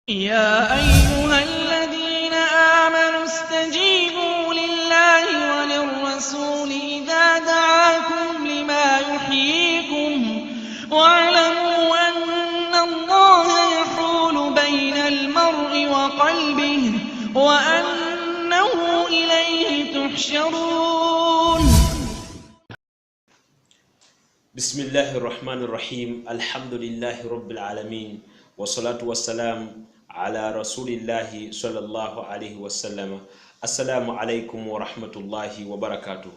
يا أيها الذين آمنوا استجيبوا لله وللرسول إذا دعاكم لما يحييكم واعلموا أن الله يحول بين المرء وقلبه وأنه إليه تحشرون. بسم الله الرحمن الرحيم. الحمد لله رب العالمين والصلاة والسلام على رسول الله صلى الله عليه وسلم. السلام عليكم ورحمة الله وبركاته.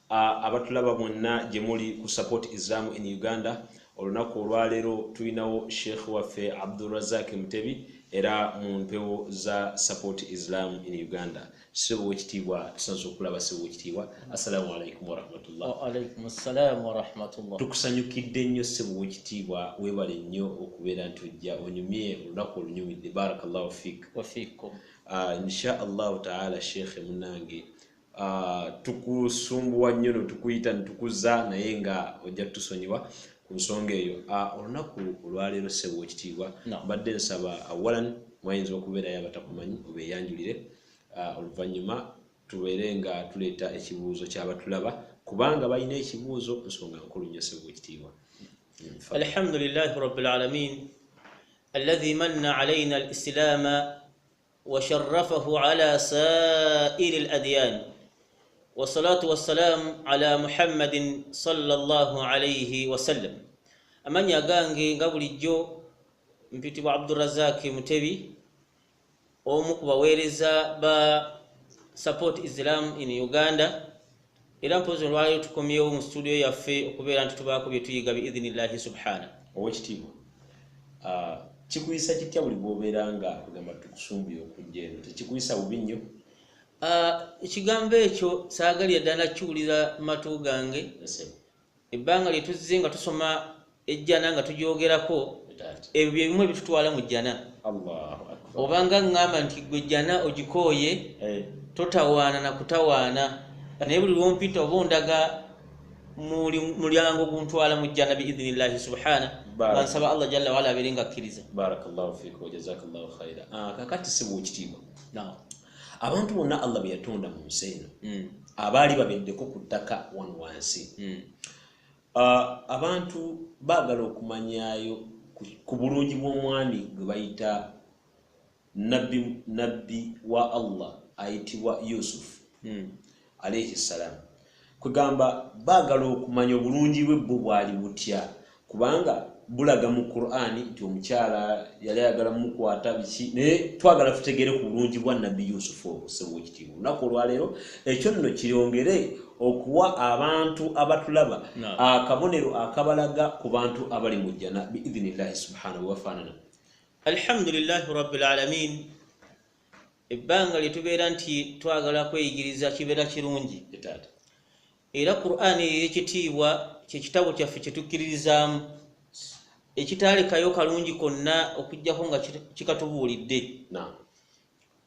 abatulaba mwenna jemuli ku support Islam in Uganda. Olunaku olwaleero tulinawo Sheikh waffe Abdulrazak Mutebi era mu mpewo za support Islam in Uganda. Sebo wekitiibwa tusanze okulaba sebo wekitiibwa. Assalamu alaikum wa rahmatullah. Wa alaikum assalam wa rahmatullah. Tukusanyukidde nnyo sebo wekitiibwa, weebale nnyo okubeera nti ojja onyumye olunaku olunyumidde. Barakallahu fik wa fikum. Insha Allah taala Sheikh munange tukusumbuwa nnyo tukuyita ntukuza naye nga ojja tusonyiwa ku nsonga eyo. Olunaku olwaleero sebo wekitiibwa mbadde nsaba awalan mwayinza okubeerayo abatakumanyi obeeyanjulire, oluvannyuma tubeere nga tuleeta ekibuuzo ky'abatulaba kubanga balina ekibuuzo nsonga nkulu nnyo sebo wekitiibwa. Alhamdulillahi rabbil alamin alladhi manna alayna al-islam wa sharrafahu ala sa'iri al-adyan wa salatu wassalam ala Muhammadin sallallahu alayhi wa sallam. Amanya gange nga bulijjo mpitibwa Abdulrazak Mutebi, omu ku baweereza ba support Islam in Uganda. Era mpozi olwaleero tukomyewo mu studio yaffe okubeera nti tubaako bye tuyiga biidhinillahi subhana. Owekitiibwa, kikuyisa kitya buli bw'obeera nga kugamba tukusumbuye okujja eno? Tekikuyisa bubi nnyo? Ekigambo ekyo saagali ddala kiwulira mu matu gange. Ebbanga lye tuzze nga tusoma ejjana nga tugyogerako, ebyo bye bimu ebitutwala mu jjana. Allahu akbar. Obanga ngamba nti gwe jjana ogikooye totawaana na kutawaana, naye buli lwompita oba ondaga mulyango guntwala mu jjana biidhinillahi subhana. Bansaba Allah jalla wala abeere nga akkiriza. Barakallahu fiika wa jazakallahu khaira. Kakati sebo wekitiibwa, abantu bonna Allah bye yatonda mu nsi eno abaali babeddeko ku ttaka wano wansi, abantu baagala okumanyayo ku bulungi bw'omwami gwe bayita nabbi wa Allah ayitibwa Yusuf alayhi salam. Kugamba baagala okumanya obulungi bwe bwo bwali butya, kubanga bulaga mu Qur'ani nti omukyala yali ayagala mukwata biki, naye twagala tutegere ku bulungi bwa nabbi Yusuf sebo wekitiibwa. Olunaku olwaleero ekyo nno kiryongere okuwa abantu abatulaba akabonero akabalaga ku bantu abali mu jjana biidhinillahi subhanahu wa ta'ala. Alhamdulillahi rabbil alamin. Ebbanga lye tubeera nti twagala kweyigiriza kibeera kirungi, era Qur'ani ey'ekitiibwa kye kitabo kyaffe kye tukkiririzaamu, ekitaalekayo kalungi konna okujjako nga kikatubuulidde.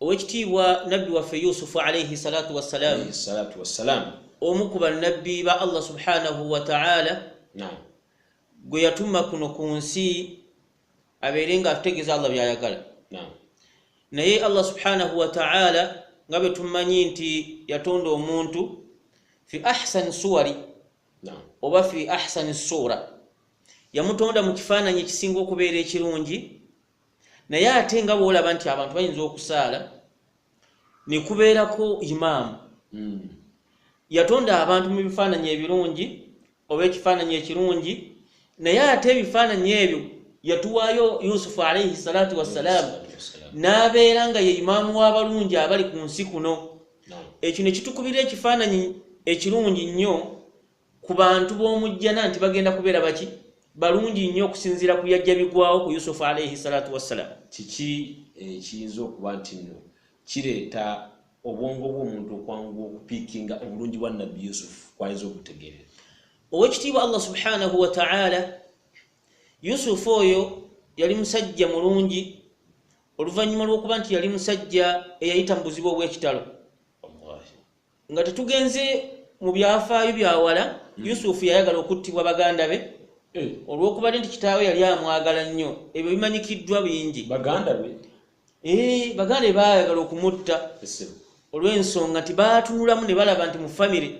Owekitiibwa nabbi waffe Yusufu alayhi salatu wassalam, omu ku bannabbi ba Allah subhanahu wa ta'ala, gwe yatuma kuno ku nsi abeere nga atutegeeza Allah by'ayagala. Naye Allah subhanahu wa ta'ala nga bwe tumanyi nti yatonda omuntu fi ahsani suwari oba fi ahsani sura, yamutonda mu kifaananyi ekisinga okubeera ekirungi. Naye ate nga bw'olaba nti abantu bayinza okusaala ne kubeerako imaamu, yatonda abantu mu bifaananyi ebirungi oba ekifaananyi ekirungi, naye ate ebifaananyi ebyo yatuwaayo Yusufu alayhi salatu wassalamu n'abeera nga ye imaamu w'abalungi abali ku nsi kuno. Ekyo ne kitukubira ekifaananyi ekirungi nnyo ku bantu b'omu jjana nti bagenda kubeera baki balungi nnyo okusinziira ku yajja bigwawo ku Yusufu alayhi salatu wassalamu. Kiki ekiyinza okuba nti nno kireeta obwongo bw'omuntu okwanguwa okupiikinga obulungi bwa nabbi Yusufu kwayinza okutegeerera? Owekitiibwa Allah subhanahu wa ta'ala, Yusufu oyo yali musajja mulungi, oluvannyuma lw'okuba nti yali musajja eyayita mu buzibu obw'ekitalo. Nga tetugenze mu byafaayo byawala, Yusufu yayagala okuttibwa baganda be olw'okuba nti kitaawe yali amwagala nnyo. Ebyo bimanyikiddwa bingi. Baganda be baganda baayagala okumutta olw'ensonga nti baatunulamu ne balaba nti mu famire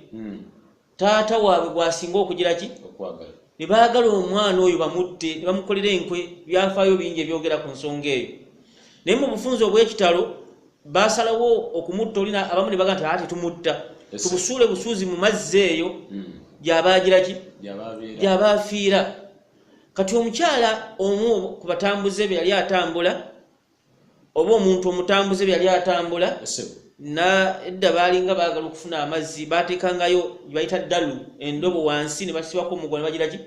taata waabwe bw'asinga okugira ki ne baagala omwana oyo bamutte ne bamukolera enkwe byafaayo bingi ebyogera ku nsonga eyo naye mu bufunze obw'ekitalo baasalawo okumutta olina abamu ne bagamba nti ate tumutta tubusuule busuuzi mu mazzi eyo gy'abaagira ki gy'abaafiira kati omukyala omu ku batambuze be yali atambula oba omuntu omutambuze be yali atambula na edda baalinga baagala okufuna amazzi baateekangayo bayita ddalu endobo wansi ne basibako omugo ne bagira ki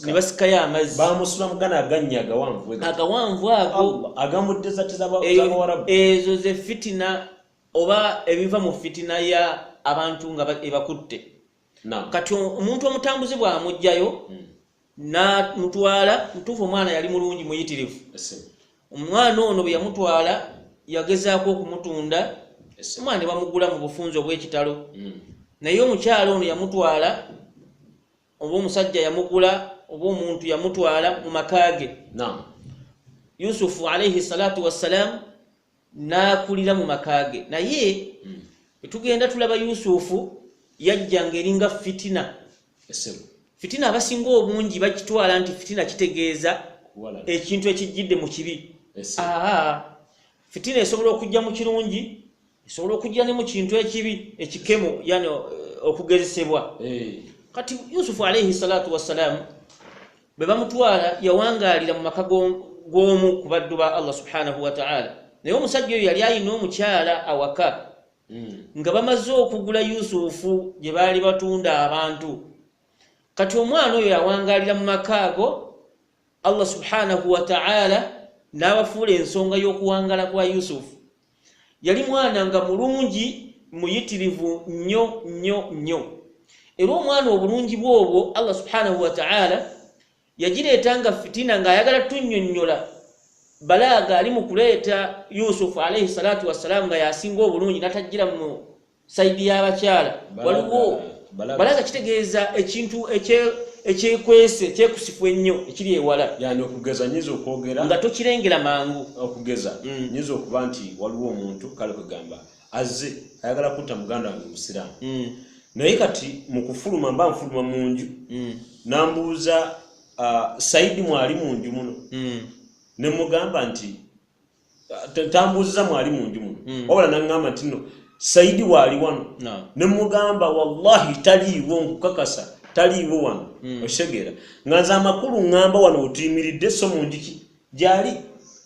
ne basikayo amazzi bamusula mugana agannya agawanvu ago agamuddezatezabawarabu ezo ze fitina oba ebiva mu fitina ya abantu nga ebakutte kati omuntu omutambuzi bw'amugjayo n'amutwala mutuufu omwana yali mulungi muyitirivu omwana ono bwe yamutwala yagezaako okumutunda omwana ne bamugula mu bufunze obw'ekitalo naye omukyala ono yamutwala oba omusajja yamugula oba omuntu yamutwala mu makaage Yusufu alayhi salatu wassalam n'akulira mu makaage naye tugenda tulaba Yusufu yajjanga eringa fitina abasinga obungi bakitwala nti fitina kitegeeza ekintu ekijjidde mu kibi fitina esobola okujja mu kirungi esobola okujja ne mu kintu ekibi ekikemo yani okugezesebwa kati Yusufu alayhi salatu wassalam bwe bamutwala yawangaalira mu maka g'omu ku baddu ba Allah subhanahu wa ta'ala naye omusajja oyo yali ayina omukyala awaka nga bamaze okugula Yusufu gye baali batunda abantu kati omwana oyo yawangaalira mu maka ago Allah subhanahu wa ta'ala n'abafuula ensonga y'okuwangala kwa Yusufu yali mwana nga mulungi muyitirivu nnyo era omwana obulungi bwobwo Allah subhanahu wa ta'ala yagireetanga fitina ng'ayagala tunnyonnyola balaaga ali mu kuleeta Yusufu alayhi salatu wassalam nga yasinga obulungi n'atajjira mu sayidi y'abakyala waliwo balaaga kitegeeza ekintu ekyekwese ekyekusifu ennyo ekiri ewala yani okugeza nyiza okwogera nga tokirengera mangu okugeza nyiza okuba nti waliwo omuntu kale kwegamba azze ayagala kutta muganda wange musiraamu naye kati mu kufuluma mba nfuluma mu nju nambuuza Saidi mwali mu nju muno ne mugamba nti tambuuziza mwali mu nju muno wabula naŋŋamba nti no Saidi waali wano ne mugamba wallahi taliiwo nkukakasa taliiwo wano oshegera nga nze amakulu ŋŋamba wano otuyimiridde so mu ndiki gyali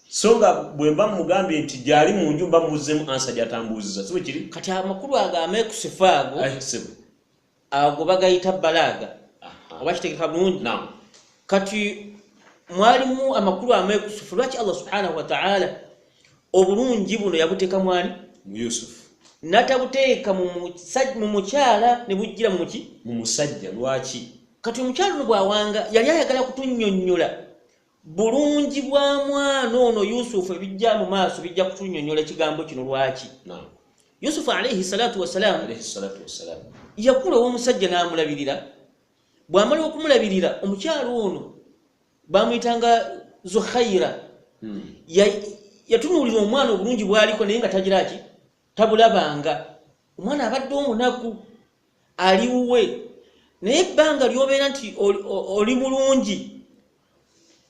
so nga bwe mba mugambye nti gyali mu nju mba muzzemu ansa gyatambuuziza sibe kiri kati amakulu ago ameekusifu ago bagayita balaaga oba kitegeka bulungi kati mwalimu amakulu ameekusifu lwaki Allah subhanahu wa ta'ala obulungi buno yabuteeka mwani mu Yusufu natabuteeka mu mukyala ne bujjira mu musajja lwaki kati omukyala ono bw'awanga yali ayagala kutunnyonnyola bulungi bwa mwana ono Yusufu ebijja mu maaso bijja kutunnyonnyola ekigambo kino lwaki Yusufu alayhi salatu wassalam yakula ow'omusajja n'amulabirira bw'amala okumulabirira omukyala ono bamuyitanga Zuhaira yatunuulira omwana obulungi bw'aliko naye nga tagira ki tabulabanga omwana abadde omunaku aliwuwe naye ebbanga ly'obeera nti oli bulungi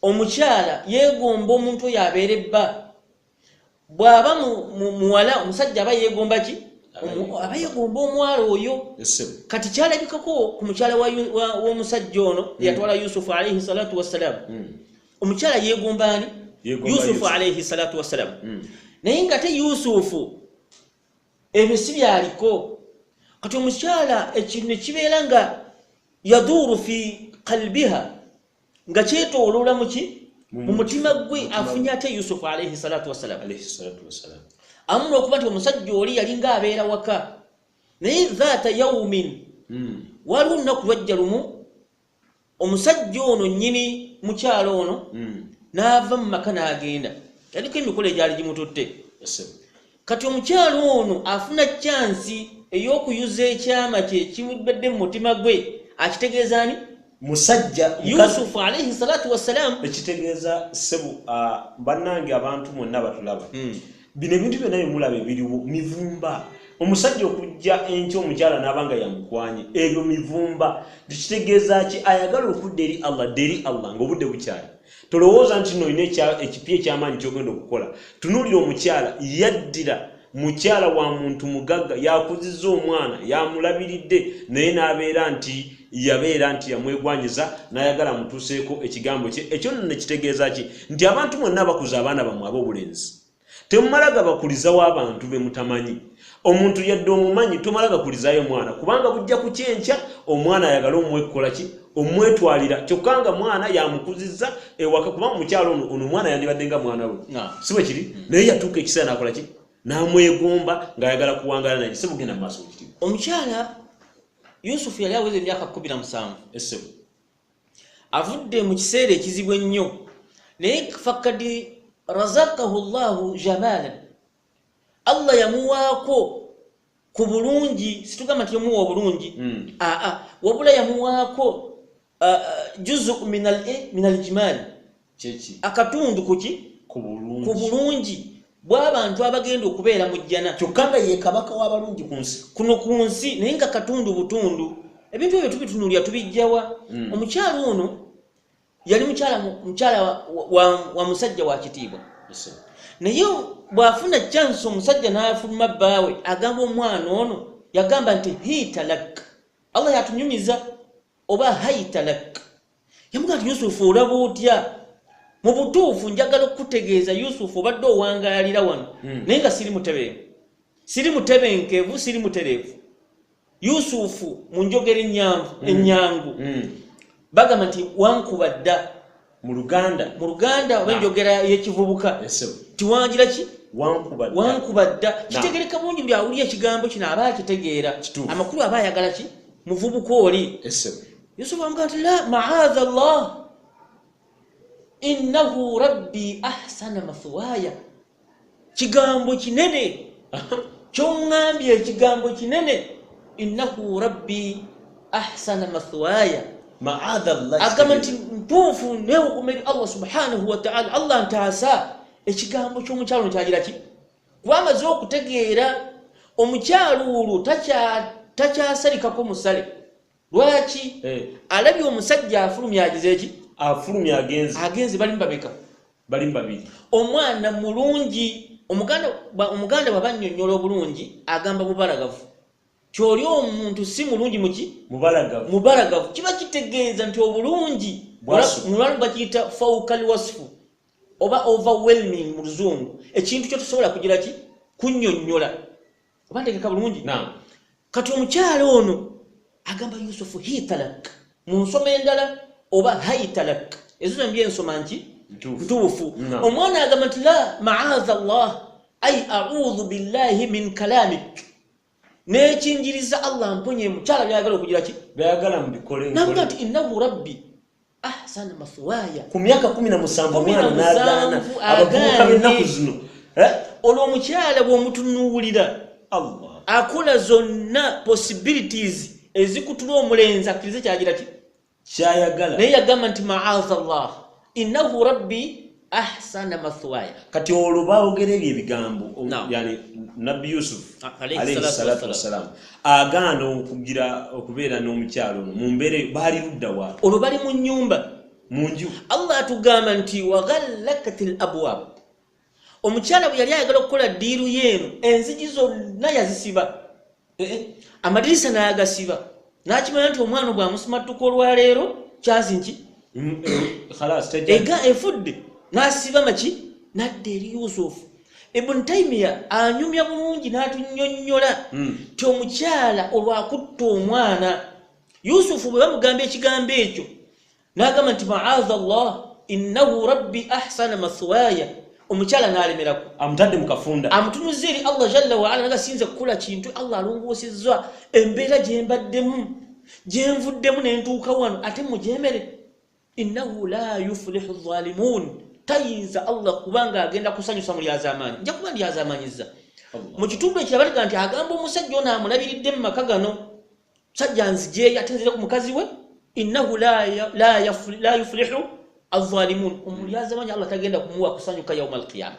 omukyala yeegomba omuntu oyo abeera ebba bw'aba muwala omusajja aba yeegomba ki aba yeegomba omuwala oyo kati kyalabikako ku mukyala w'omusajja ono yatwala Yusufu alayhi salatu wassalam omukyala yeegomba ani Yusufu alayhi salatu wassalam naye nga te Yusufu ebyo si byaliko kati omukyala ekintu ne kibeera nga yaduuru fi qalbiha nga kyetooloola mu mutima gwe afunye ate Yusufu alayhi salatu wassalam amu n'okuba nti omusajja oli yali ng'abeera waka naye dhaata yawumin waliwo olunaku lwajja lumu omusajja ono nnyini mukyala ono n'ava mu maka n'agenda yaliko emikolo egyali gimututte kati omukyala ono afuna chansi ey'okuyuza ekyama kye kimubadde mu mutima gwe akitegeeza ani musajja Yusuf alayhi salatu wassalam. Ekitegeeza sebu bannange abantu mwonna batulaba. Bino ebintu byonna bimulaba ebiriwo mivumba. Omusajja okujja enkya omukyala n'abanga yamukwanye ebyo mivumba. Tukitegeeza ki ayagala okudda eri Allah ng'obudde bukyali. Tolowooza nti n'olina ekipya eky'amaanyi ky'ogenda okukola. Tunuulira omukyala yaddira mukyala wa muntu mugagga yakuzizza omwana yamulabiridde naye n'abeera nti yamwegwanyiza n'ayagala mutuuseeko ekigambo kye. Ekyo nno nekitegeeza ki nti abantu mwonna bakuza abaana bammwe ab'obulenzi temumala gabakulizawo abantu be mutamanyi. Omuntu yadde omumanyi tomala gakulizaayo mwana kubanga bujja ku kyenkya omwana ayagala omwekola ki omwetwalira kyokka nga mwana yamukuzizza ewaka kubanga mukyalo ono mwana yandibadde nga mwana we si bwe kiri naye yatuuka ekiseera n'akola ki n'amwegomba ng'ayagala kuwangala naye sebugenda mu maaso wekiri. Omukyala Yusufu yali aweza emyaka 17 essebo avudde mu kiseera ekizibu ennyo naye fakadi razaqahu Allahu jamalan. Allah yamuwaako ku bulungi situgamba nti yamuwa obulungi wabula yamuwaako juzu min al-jimal kyeki akatundu ku bulungi bw'abantu abagenda okubeera mu jjana kyokka nga ye kabaka w'abalungi ku nsi kuno ku nsi naye nga katundu butundu. Ebintu ebyo tubitunuulira tubijjawa. Omukyala ono yali mukyala wa musajja wa kitiibwa naye bw'afuna chance omusajja n'afuluma bbaawe agamba omwana ono yagamba nti hiita lak Allah yatunyumiza oba haita lak yamugamba nti Yusufu olaba otya mu butuufu njagala okutegeeza Yusufu obadde owangaalira wano naye nga siri mutebenkevu siri mutereevu. Yusufu mu njogera ennyangu bagamba nti wankuba dda mu Luganda oba enjogera y'ekivubuka tiwangira ki wankuba dda. Kitegereka bungi buli awulira ekigambo kino aba akitegeera amakulu aba ayagala ki muvubuka oli. Yusufu amugamba nti la ma'aadha Allah innahu rabbi ahsana mathwaya. Kigambo kinene ky'oŋŋambye ekigambo kinene innahu rabbi ahsana mathwaya. Agamba nti ntuufu neewogomeri Allah subhanahu wa ta'ala Allah ntaasa. Ekigambo ky'omukyalo nkyagira ki kuba amaze okutegeera omukyalo olwo takyasalikako musale. Lwaki alabye omusajja afulumya agize ki agenze balimu babeka balimu babiri. Omwana mulungi omuganda bwaba annyonnyola obulungi agamba bubalagavu. Kyoli omuntu si mulungi muki mubalagavu kiba kitegeeza nti obulungi mulwanu bakiyita fawkal wasfu oba overwhelming mu luzungu ekintu kyo tusobola kugira ki kunnyonnyola oba ntegeka bulungi. Kati omukyala ono agamba Yusufu hitalak mu nsoma endala oba haitalak ezo zombi ensoma nki ntuufu. Omwana agamba nti la ma'aadha Allah ay a'udhu billahi min kalamik nekinjiriza Allah mponye mukyala byagala okugira ki byagala mbikole nabwo nti innahu rabbi ahsana mathwaya. Ku myaka 17 omwana n'agaana abavubuka b'ennaku zino olwo omukyala bw'omutunuulira Allah akola zonna possibilities ezikutula omulenzi akkirize kyagira ki kyayagala naye yagamba nti ma'aadha Allah innahu rabbi ahsana mathwaya. Kati olwo baogera ebyo ebigambo yani Nabbi Yusuf alayhi salatu wassalam agaana okubeera n'omukyalo ono mu mbeera baali ludda wa olwo bali mu nnyumba mu nju. Allah atugamba nti waghallakatil abwab. Omukyala bwe yali ayagala okukola ddiiru yeeno enzigi zonna yazisiba amadirisa n'agasiba n'akimanya nti omwana bw'amusimattuka olwaleero kyazinki efudde n'asiba maki nadda eri Yusufu. Ibn Taymiyyah anyumya bulungi n'atunnyonnyola ti omukyala olwakutta omwana Yusufu bwe bamugambye ekigambo ekyo n'agamba nti ma'aadha Allah innahu rabbi ahsana mathwaya. Omukyala n'alemerako amutadde mu kafunda amutunuza eri Allah jalla wa ala nagasinze kukola kintu Allah alongoosezza embeera gye mbaddemu gye nvuddemu ne ntuuka wano ate mujeemere. Innahu la yuflihu adh-dhalimun. Tayinza Allah kubanga agenda kusanyusa muli azamaanyi nja kuba ndi azamaanyiza mu kitundu ekirabaliga nti agamba omusajja ono amulabiridde mu maka gano musajja nzijeeyo atenzere ku mukazi we innahu la yuflihu adh-dhalimun. Omulyazi amanyi Allah tagenda kumuwa kusanyuka yawm al-qiyamah.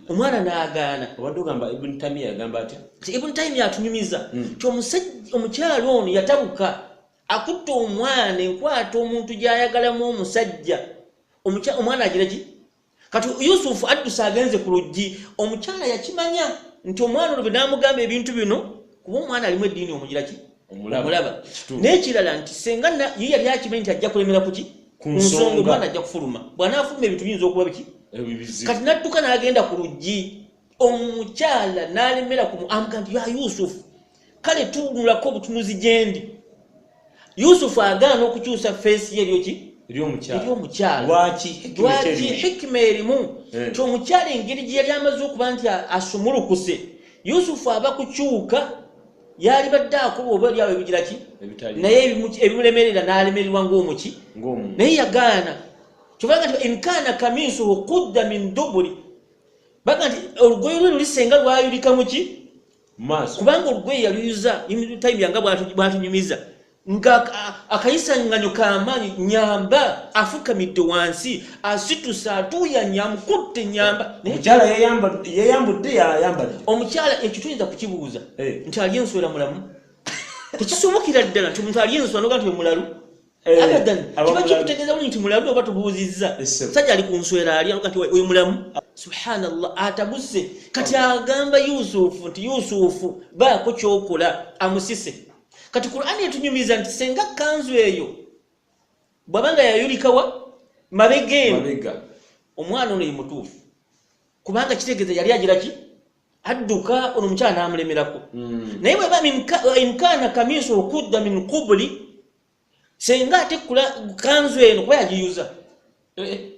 Omwana n'agaana. Obadde ogamba Ibn Taymiyyah agamba atya? Ibn Taymiyyah atunyumiza omukyalo ono yatabuka akutta omwana enkwata omuntu gy'ayagalamu omusajja. Omwana agira ki? Kati Yusufu addusa agenze ku luggi, omukyala yakimanya nti omwana olwo n'amugamba ebintu bino kuba omwana alimu eddiini omugira ki? Omulaba. N'ekirala nti senga ye yali akimanyi nti ajja kulemera ku ki? Ku nsonga omwana ajja kufuluma. Bw'anaafuluma ebintu biyinza okuba biki? Kati n'adduka n'agenda ku luggi, omukyala n'alemera amugamba nti ya Yusufu, kale tunulako obutunuzi gyendi. Yusufu agaana okukyusa feesi ye ery'omukyala. Lwaki? Hikima erimu. Nti omukyala engeri gye yali amaze okuba nti asumulukuse, Yusufu aba kukyuka yali badde akuba oba oli awo ebigira ki? Naye ebimulemerera n'alemererwa ng'omuki? Naye yagaana. Kyobanga nti inkana kamisuhu qudda min duburi. Baga nti olugoye lwe lulisenga lwayulika muki? Kubanga olugoye yaluyuza Taymiyyah nga bw'atunyumiza. Nga akayisanganyo k'amaanyi nyamba afukamidde wansi asitusa atuuya nyamukutte nyamba. Omukyala yeyambudde yayambadde. Omukyala ekyo tuyinza kukibuuza nti alya enswera mulamu? Tekisobokera ddala nti omuntu alya enswera noga nti mulalu. Abadan kiba kikutegeeza bulungi nti mulalu oba tubuuzizza. Sajja ali ku nswera alya noga nti oyo mulamu. Subhanallah, atabuse. Kati agamba Yusufu nti Yusufu baako kyokola amusise. Kati Qur'ani etunyumiza nti senga kanzu eyo bwabanga yayulikawa mabega omwana ono mutuufu, kubanga kitegeeza yali agira ki? Adduka ono omukyala n'amulemerako. Naye bweba inkana kamisu okudda min qubuli, senga ate kanzu eno kuba yagiyuza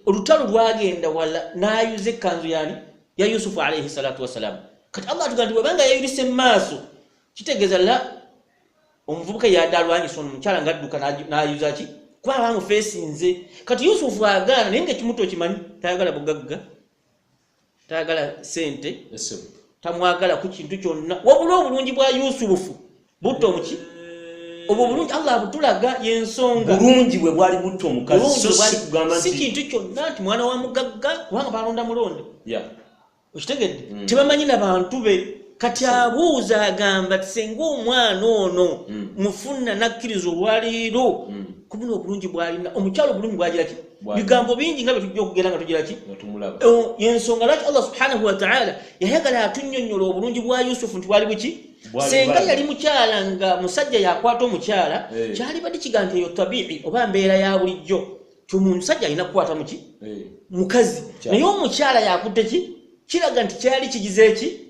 olutalo lwagenda wala n'ayuza ekkanzu yani ya Yusufu alayhi salatu wassalam. Kati Allah atugamba bwabanga yayulise mu maaso kitegeeza la omuvubuka yadalwanyisa omukyala ngadduka n'ayuza ki? Kuba bamufeesinze. Kati Yusufu agaana, naye ng'ekimuto okimanyi tayagala bugagga, tayagala sente, tamwagala ku kintu kyonna. Wabula obulungi bwa Yusufu butta omuki? Obwo bulungi Allah abutulaga y'ensonga. Bulungi bwe bwali butta omukazi si kintu kyonna nti mwana wa mugagga kubanga balonda mulonde. Okitegedde? Tebamanyi na bantu be. Kati abuuza agamba tisenga omwana ono mufuna nakkiriza olwaliiro kubuno obulungi bwalina omukyalo obulungi bwagira ki? Bigambo bingi nga betujja okugera nga tugira ki? Yensonga lwaki Allah subhanahu wa ta'ala yayagala atunnyonnyola obulungi bwa Yusufu nti bwali buki? Senga yali mukyala nga musajja yakwata omukyala kyali badde kiga nti eyo tabi'i oba mbeera ya bulijjo ti omusajja alina kukwata muki? Mukazi. Naye omukyala yakutte ki? Kiraga nti kyali kigize ki?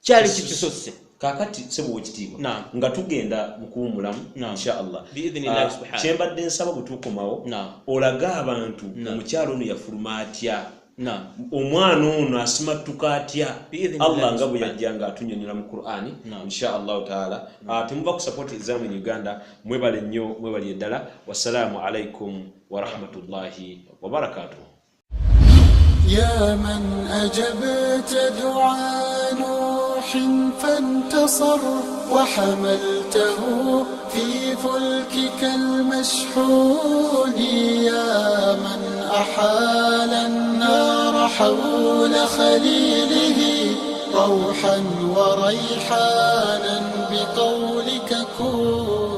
Kyali kikisose. Kakati sebo wekitiibwa nga tugenda mu kuwumulamu inshallah biidhnillah subhanahu. Kyembadde nsaba butuukomawo olaga abantu omukyalo ono yafuluma atya, omwana ono asimattuka atya, Allah nga bwe yajja nga atunnyonnyola mu Qur'ani inshallah taala. Temuva ku support exam in Uganda. Mwebale nnyo, mwebale ddala. Wassalamu alaikum wa rahmatullahi wa barakatuh. يا من أجبت دعاء نوح فانتصر وحملته في فلكك المشحون، يا من أحال النار حول خليله روحا وريحانا بقولك كن.